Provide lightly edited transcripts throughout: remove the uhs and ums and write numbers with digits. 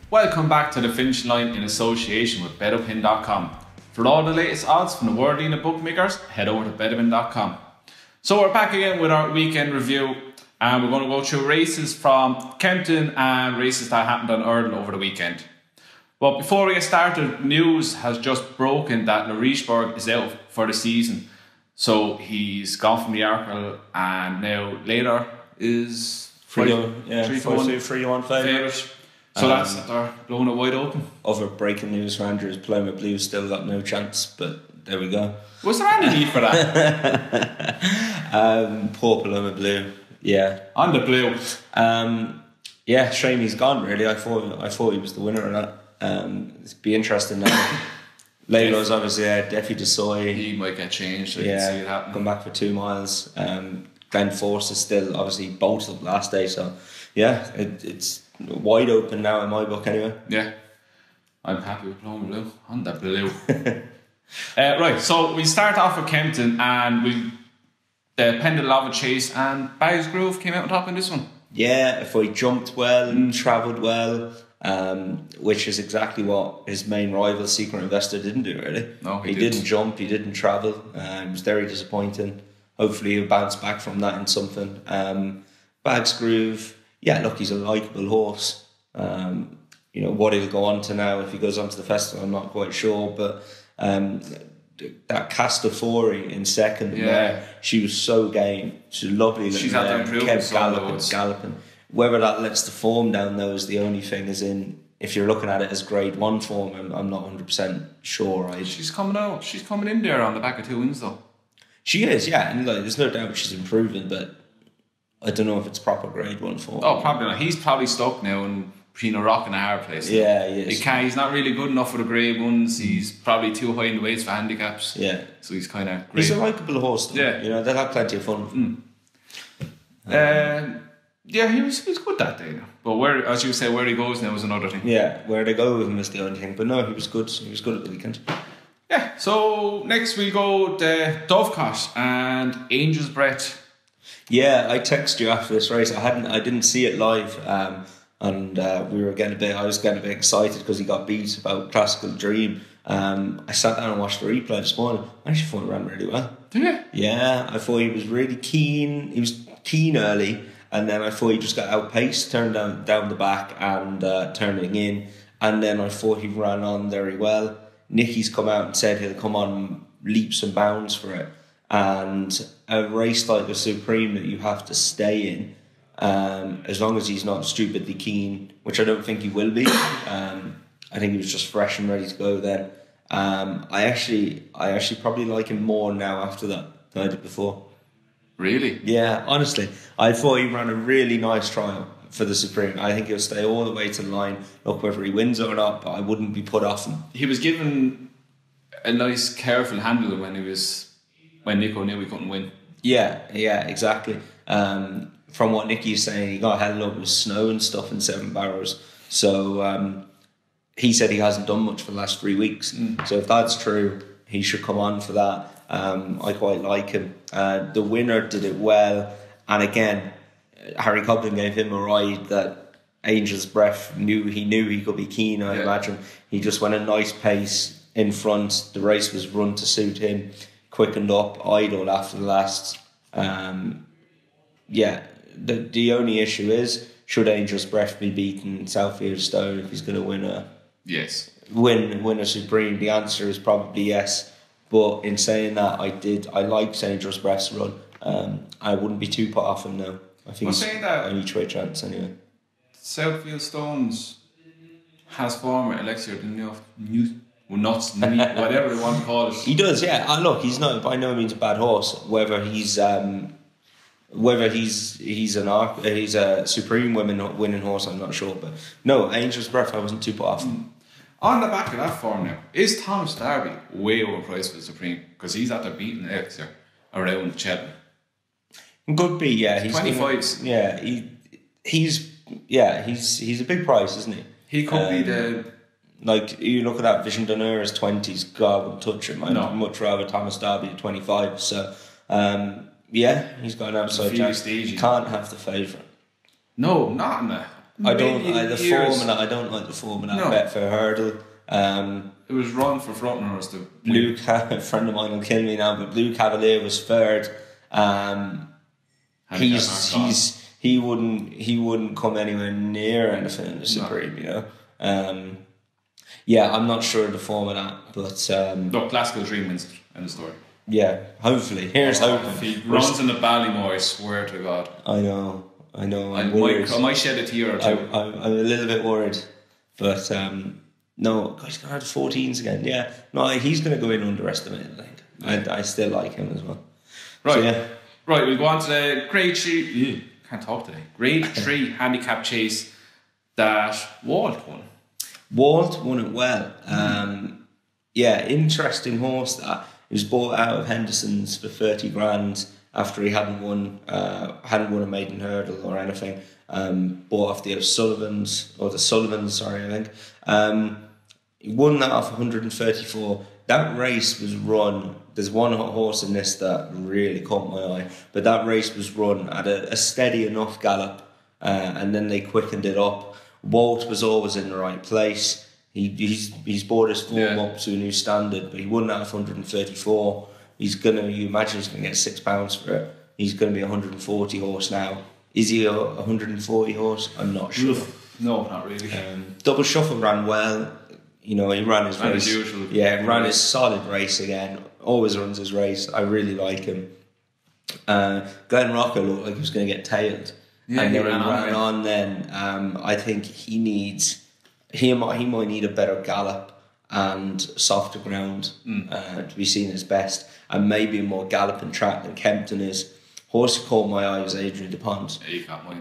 Welcome back to the finish line in association with betopin.com. For all the latest odds from the world of bookmakers, head over to betopin.com. So we're back again with our weekend review, and we're going to go through races from Kempton and races that happened on Earl over the weekend. But before we get started, news has just broken that Laurichburg is out for the season. So he's gone from the Arkle, and now later is 3-1 favourite. So they're blowing it wide open. Other breaking news for Andrew is Clonmel Blue still got no chance, but there we go. Was there any need for that? Poor Clonmel Blue, yeah. On the blue. Yeah, shame he's gone really. I thought he was the winner of that. It'd be interesting now. Leila's obviously there, Defi DeSoy. He might get changed, I can see it happen. Come back for 2 miles. Glenn Force is still obviously bolted last day, so yeah, it's wide open now in my book anyway. Yeah, I'm happy with Clonmel Blue. On the blue. Right, so we start off with Kempton, and the Pendulova Chase and Bags Grove came out on top in this one. Yeah, if he jumped well, travelled well, which is exactly what his main rival, Secret Investor, didn't do really. No, he didn't jump, he didn't travel. It was very disappointing. Hopefully he'll bounce back from that in something. Bags Groove, yeah, look, he's a likeable horse. You know, what he'll go on to now if he goes on to the festival, I'm not quite sure, but that Castafori in second, there, she was so game. She's lovely. She's had to improve. Kept galloping. Whether that lets the form down though is the only thing. Is in if you're looking at it as Grade 1 form, I'm not 100% sure. She's coming out. She's coming in there on the back of 2 wins though. She is, yeah, and like, there's no doubt she's improving, but I don't know if it's proper Grade 1 form. Oh, probably not. He's probably stuck now in between a rock and a hard place. Yeah, he is. He's not really good enough for the Grade 1s. He's probably too high in the weights for handicaps. Yeah. So he's kind of... He's a likeable horse though. Yeah. You know, they'll have plenty of fun. Yeah, he was good that day. But where, as you say, where he goes now is another thing. Yeah, where they go with him is the only thing. But no, he was good. He was good at the weekend. Yeah, so next we go the Dovecot and Angel's Breath. Yeah, I texted you after this race. I didn't see it live, and we were I was getting a bit excited because he got beat about Classical Dream. I sat down and watched the replay this morning. I actually thought it ran really well. Did you? Yeah, I thought he was really keen. He was keen early, and then I thought he just got outpaced, turned down the back and turning in, and then I thought he ran on very well. Nicky's come out and said he'll come on leaps and bounds for it. And a race like the Supreme that you have to stay in, as long as he's not stupidly keen, which I don't think he will be. I think he was just fresh and ready to go then. I actually probably like him more now after that than I did before. Really? Yeah, honestly. I thought he ran a really nice trial for the Supreme. I think he'll stay all the way to the line. Look, whether he wins or not, but I wouldn't be put off him. He was given a nice, careful handle when Nico knew he couldn't win. Yeah, exactly. From what Nicky's saying, he got held up with snow and stuff in 7 Barrows. So he said he hasn't done much for the last 3 weeks. So if that's true, he should come on for that. I quite like him. The winner did it well. And again, Harry Cobden gave him a ride that Angel's Breath knew he could be keen, I imagine. He just went a nice pace in front. The race was run to suit him. Quickened up, idled after the last. The only issue is, should Angel's Breath be beaten Southfield Stone if he's going to win a Supreme? The answer is probably yes. But in saying that, I liked Angel's Breath's run. I wouldn't be too put off him now. I think it's an each way chance anyway. Southfield Stones has former Elixir whatever you want to call it. He does, yeah. And look, he's not by no means a bad horse. Whether he's a Supreme winning horse, I'm not sure. But no, Angel's Breath, I wasn't too put off. On the back of that form now, is Thomas Darby way overpriced for the Supreme? Because he's after beating Elixir around Cheltenham. Could be, yeah. He's 25s. He's a big price, isn't he? He could be the... Like, you look at that Vision d'Honneur 20s, God, I wouldn't touch him. I'd much rather Thomas Darby at 25. So, he's got an outside chance. You can't have the favourite. No, not in a I don't million like the years. formula. I don't like the formula No. bet for hurdle. It was run for front runners. A friend of mine will kill me now, but Blue Cavalier was third. He wouldn't come anywhere near anything in the Supreme, you know. Yeah, I'm not sure of the form of that, but look, Classical Dream wins it. End of story. yeah, hopefully. Here's hoping. If he runs in the Ballymore, I swear to God. I know. I might shed a tear or two. I'm a little bit worried, but no, he's going to have 14s again. Yeah, no, he's going to go in underestimated. I think. I still like him as well. Right, so, yeah. Right. We'll go on to the Grade 3. Can't talk today. Grade 3 handicap chase that Walt won. Walt won it well. Yeah, interesting horse that. He was bought out of Henderson's for 30 grand after he hadn't won a maiden hurdle or anything. Bought off the Sullivans, I think. He won that off 134. That race was run. There's one horse in this that really caught my eye, but that race was run at a steady enough gallop, and then they quickened it up. Walt was always in the right place. He's brought his form up to a new standard, but he won that off 134. You imagine he's gonna get £6 for it. He's gonna be 140 horse now. Is he a 140 horse? I'm not sure. No, not really. Double Shuffle ran well. You know, he ran his race. As usual. Yeah, ran his solid race again. Always runs his race. I really like him. Glenn Rocker looked like he was going to get tailed. Yeah, and he then ran on then. I think he might need a better gallop and softer ground to be seen as best, and maybe a more galloping track than Kempton is. Horse who caught my eye was Adrian DuPont,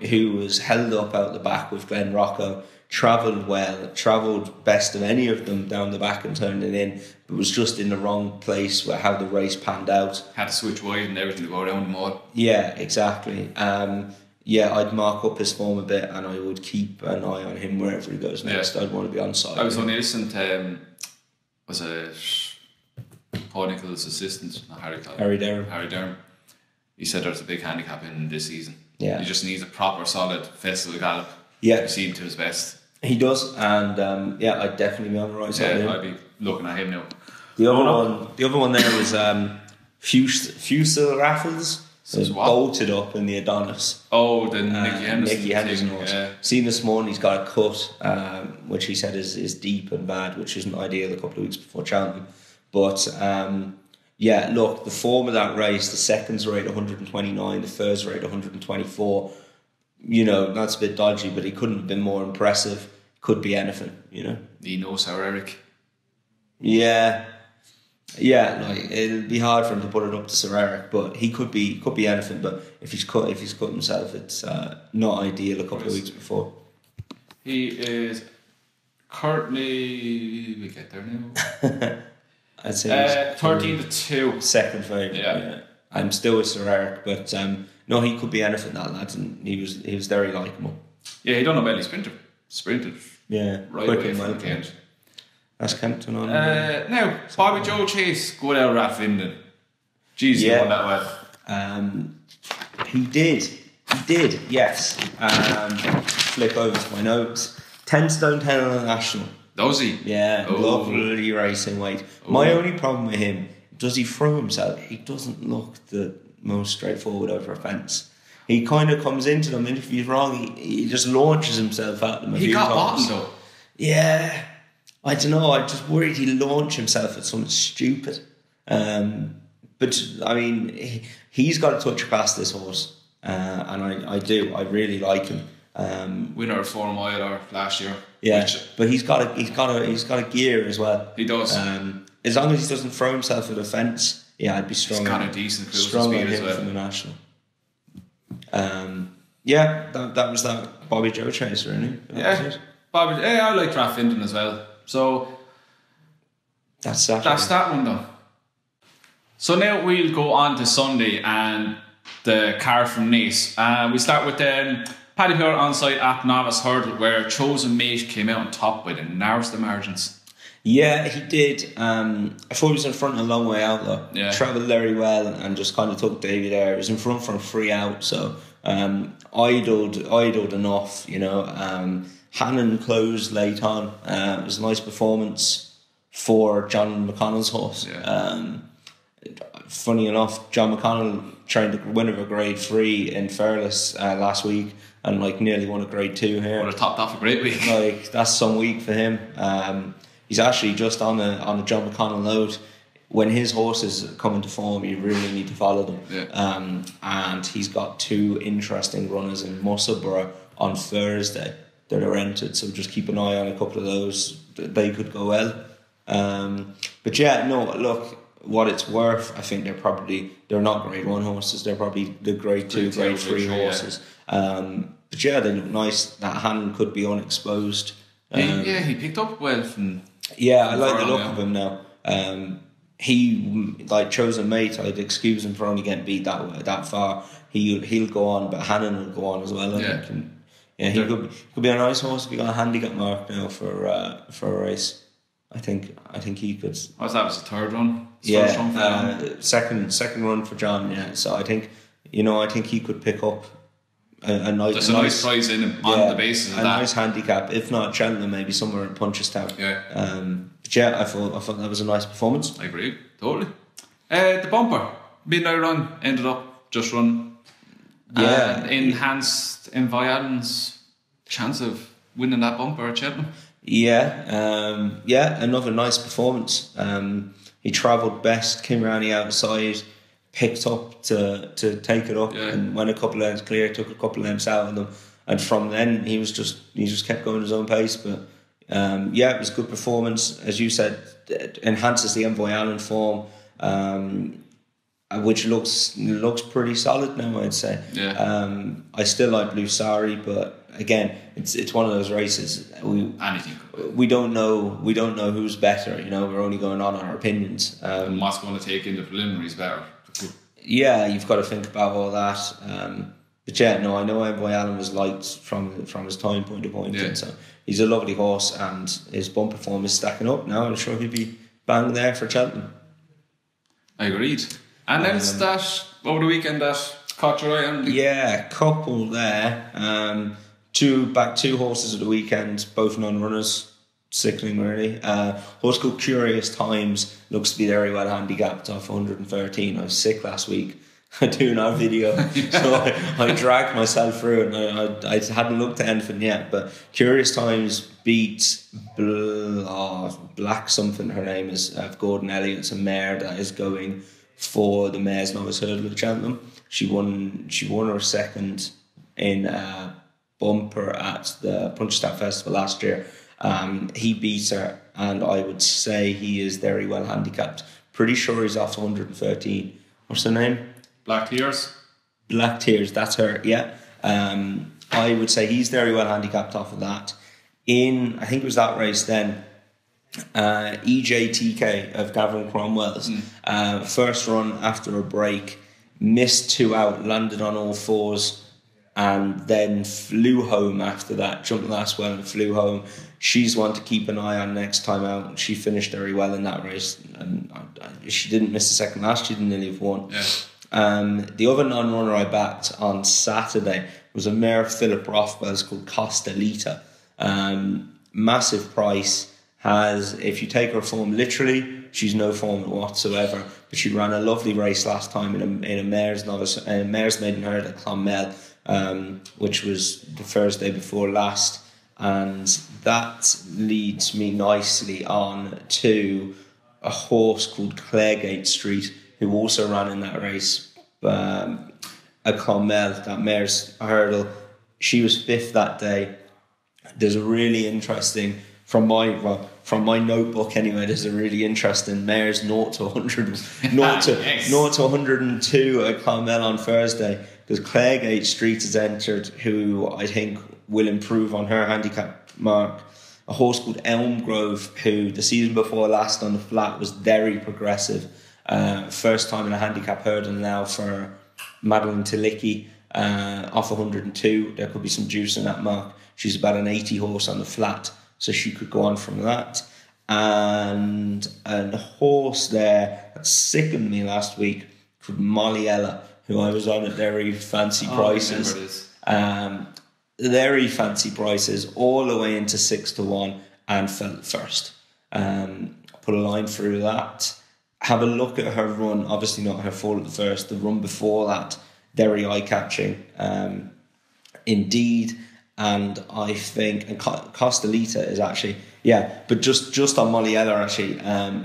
who was held up out the back with Glenn Rocco. Travelled best of any of them down the back and turned it in, but was just in the wrong place where how the race panned out. Had to switch wide and everything to go around the mud. Yeah, exactly. I'd mark up his form a bit, and I would keep an eye on him wherever he goes next. I'd want to be on side. I was only listening to was it Paul Nichols' assistant, not Harry Durham. He said there's a big handicap in this season. Yeah, he just needs a proper solid festival gallop. Yeah, to see him to his best. He does, and I'd definitely be on the right side. Yeah, I'd be looking at him now. The other one there was Fusel Raffles. So was bolted up in the Adonis. Oh, the Nicky Henderson horse. Yeah. Seen this morning, he's got a cut, which he said is deep and bad, which isn't ideal a couple of weeks before Cheltenham. But look, the form of that race, the seconds rate 129, the first rate 124. You know, that's a bit dodgy, but he couldn't have been more impressive. Could be anything, you know. He knows how Eric. Yeah, like it'll be hard for him to put it up to Sir Eric, but he could be anything. But if he's cut himself, it's not ideal. A couple of weeks before. He is currently. We get there now. I'd say 13-2. Second favourite. Yeah. I'm still with Sir Eric, but no, he could be anything, that lad, and he was very likeable. Yeah, he done a belly sprinted. Yeah, right away from the end. That's Kempton on. Now, Bobby Joe Chase, good out Raf Linden. Jeez, he won that well. He did, yes. Flip over to my notes. 10 stone 10 on the national. Does he? Yeah, lovely racing weight. My only problem with him, does he throw himself? He doesn't look the most straightforward over a fence. He kind of comes into them, and if he's wrong, he just launches himself at them. He got bottomed though. Yeah, I don't know. I'm just worried he launch himself at something stupid. But I mean, he's got a touch past this horse, and I do. I really like him. Winner of 4 Mile last year. Yeah, but he's got a gear as well. He does. As long as he doesn't throw himself at a fence, I'd be strong. He's kind of decent. Strong on him from the national. That was that Bobby Joe Chase, really. Bobby. I like Raf Linden as well. So that's that. That's that one though. So now we'll go on to Sunday and the car from Naas. We start with Paddy Power on-site at Novice Hurdle, where Chosen Mate came out on top by the narrowest of margins. Yeah, he did. I thought he was in front a long way out though. Yeah. Travelled very well and just kind of took Davey there. He was in front from 3 out, so idled enough, you know. Hannon closed late on. It was a nice performance for John McConnell's horse. Yeah. Funny enough, John McConnell trained the winner of a grade 3 in Fairless last week, and like nearly won a grade 2 here. Would have topped off a great week. Like, that's some week for him. He's actually just on a John McConnell note. When his horses come into form, you really need to follow them. Yeah. And he's got 2 interesting runners in Musselburgh on Thursday that are entered, so just keep an eye on a couple of those. They could go well. But yeah, no, look, what it's worth, I think they're not grade 1 horses, they're probably the grade 2, grade 3 horses. Yeah. But yeah, they look nice. That hand could be unexposed. He picked up well from... Yeah, I like the look of him now. He, like, chosen mate, I'd excuse him for only getting beat that far. He'll go on, but Hannon will go on as well, I think. And, yeah, he could be a nice horse if he got a handicap mark now for a race. I think he could. That was the third run. First run for second run for John. Yeah, so I think he could pick up a nice prize in on the basis of that. A nice handicap, if not Cheltenham, maybe somewhere in Punchestown. Yeah. But yeah, I thought that was a nice performance. I agree, totally. The bumper, midnight run, ended up just run. Yeah. Enhanced Environ's chance of winning that bumper at Cheltenham. Yeah, another nice performance. He travelled best, came around the outside, picked up to take it up, and went a couple of lengths clear, took a couple of lengths out of them, and from then he just kept going his own pace. But it was a good performance, as you said. It enhances the Envoy Allen form, which looks pretty solid now, I'd say. Yeah. I still like Blue Sari, but again, it's one of those races. We don't know who's better. You know, we're only going on our opinions. And what's going to take in the preliminaries better? Yeah, you've got to think about all that. But yeah, no, I know Envoy Allen was liked from his time point to point. Yeah. So he's a lovely horse, and his bumper form is stacking up now. I'm sure he'll be bang there for Cheltenham. I agreed. And then it's that over the weekend that caught your eye on. Yeah, couple there. Two horses at the weekend, both non-runners. Sickening, really. Horse called Curious Times looks to be very well handicapped off 113. I was sick last week doing our video, so I dragged myself through it, and I hadn't looked at anything yet. But Curious Times beat Black something, her name is, Gordon Elliott's a mare that is going for the Mares Novice Hurdle at Cheltenham. She won her second in bumper at the Punchestown Festival last year. He beat her, and I would say he is very well handicapped. Pretty sure he's off 113. What's the name? Black Tears, that's her, yeah. I would say he's very well handicapped off of that. I think it was that race then, EJTK of Gavin Cromwell's, first run after a break, missed 2 out, landed on all fours, and then flew home after that, jumped last well and flew home. She's one to keep an eye on next time out. She finished very well in that race, and she didn't miss the second last. She didn't nearly have won. Yeah. The other non-runner I backed on Saturday was a mare of Philip Rothwell's called Costalita. Massive price. If you take her form literally, she's no form whatsoever. But she ran a lovely race last time in a Mares Maiden Herd at Clonmel, which was the Thursday before last. And that leads me nicely on to a horse called Claregate Street, who also ran in that race at Clonmel, that Mares Hurdle. She was 5th that day. There's a really interesting, from my notebook anyway, there's a really interesting Mares 0 to 100, 0 to 102 at Clonmel on Thursday, because Claregate Street has entered, who I think will improve on her handicap mark. A horse called Elm Grove, who the season before last on the flat was very progressive. First time in a handicap hurdle now for Madeline Tilicki, off 102. There could be some juice in that mark. She's about an 80 horse on the flat, so she could go on from that. And a horse there that sickened me last week called Molly Ella, who I was on at very fancy I prices. remember this. Very fancy prices, all the way into 6-1, and fell first. Put a line through that. Have a look at her run. Obviously not her fall at the first. The run before that, very eye-catching. Indeed. And I think, and Costalita is actually, but just on Molly Eller, actually,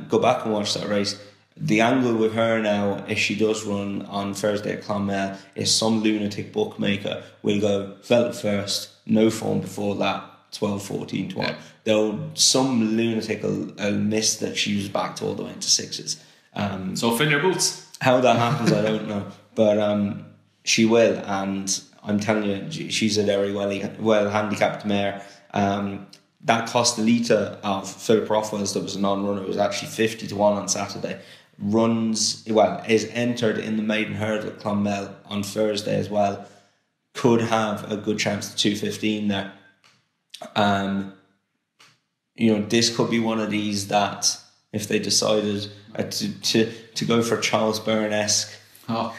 go back and watch that race. The angle with her now, if she does run on Thursday at Clonmel, is some lunatic bookmaker will go, felt first, no form before that, 12, 14, 12. Yeah. Though some lunatic will miss that she was backed all the way into sixes. So fill your boots. How that happens, I don't know. But she will, and I'm telling you, she's a very well handicapped mare. That Costalita of Philip Rothwell's that was a non-runner was actually 50-1 on Saturday. Is entered in the maiden hurdle at Clonmel on Thursday as well. Could have a good chance to 2:15 there. This could be one of these that if they decided to go for Charles Byrne-esque. Oh,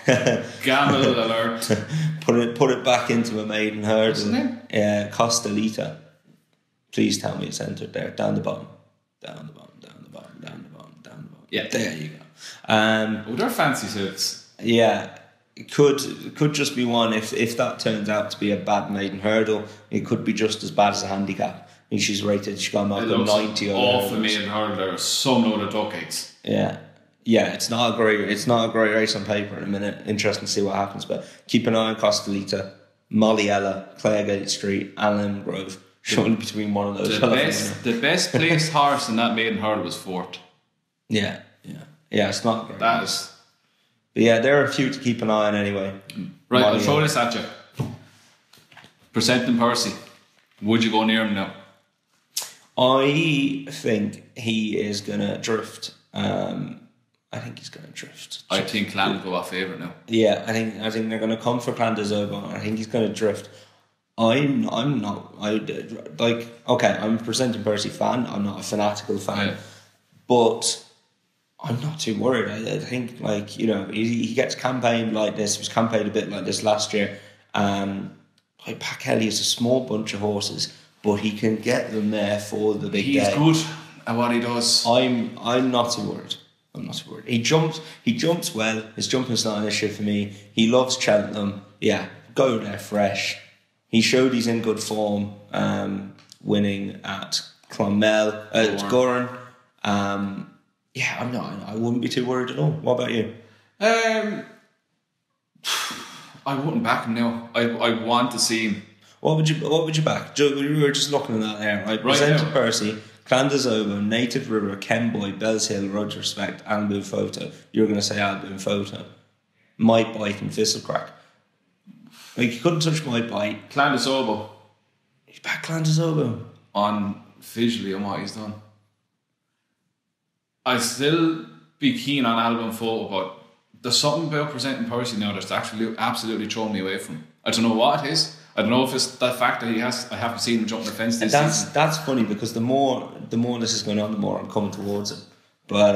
gamble alert. Put it back into a maiden hurdle. What's the name? Costalita. Please tell me it's entered there. Down the bottom. Down the bottom, down the bottom, down the bottom, down the bottom. Yeah, there you go. They're fancy suits. Yeah. It could just be one if that turns out to be a bad maiden hurdle, it could be just as bad as a handicap. I mean, she's rated, she's got a 90 on awful maiden hurdle. There are some load of duck eggs. Yeah. Yeah, it's not a great race on paper in a minute. Interesting to see what happens, but keep an eye on Costalita, Molly Ella, Claregate Street, Allen Grove. Surely between one of those. The best placed horse in that maiden hurdle was fourth. Yeah, it's not great. That is. But yeah, there are a few to keep an eye on anyway. Right, Molly, I'll throw this at you. Presenting Percy. Would you go near him now? I think he is gonna drift. I think he's going to drift. I think Clan will go off favourite now. Yeah, I think they're going to come for Clan de Zobo. I think he's going to drift. I'm not. I'm a Presenting Percy fan. I'm not a fanatical fan, but I'm not too worried. I think he gets campaigned like this. He was campaigned a bit like this last year. Pat Kelly is a small bunch of horses, but he can get them there for the big day. He's good at what he does. I'm not too worried. I'm not too worried. He jumps well. His jumping's not an issue for me. He loves Cheltenham. Yeah, go there fresh. He showed he's in good form, winning at Clonmel, at Gurren. I wouldn't be too worried at all. What about you? I wouldn't back him now. I want to see him. What would you back? We were just looking at that there, right? Presenting Percy, Clan de Zobo, Native River, Kenboy, Bells Hill, Road Respect, Alboon Photo. You're going to say Alboon Photo. Might Bite and Thistlecrack. You couldn't touch Might Bite. Clan de Zobo. He's back Clan de Zobo. On visually on what he's done. I'd still be keen on Alboon Photo, but there's something about Presenting Percy now that's actually absolutely thrown me away from him. I don't know what it is. I don't know if it's the fact that I haven't seen him jump the fence this season. That's funny because the more this is going on, the more I'm coming towards him. But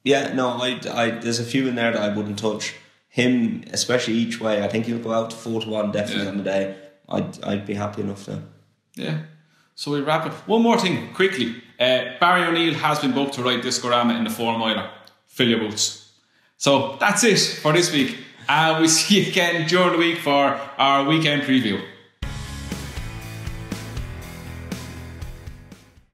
there's a few in there that I wouldn't touch. Him, especially each way, I think he'll go out to 4-1 definitely on the day. I'd be happy enough to. Yeah. So we wrap it. One more thing, quickly. Barry O'Neill has been booked to ride Discorama in the 4-miler. Fill your boots. So that's it for this week. And we'll see you again during the week for our weekend preview.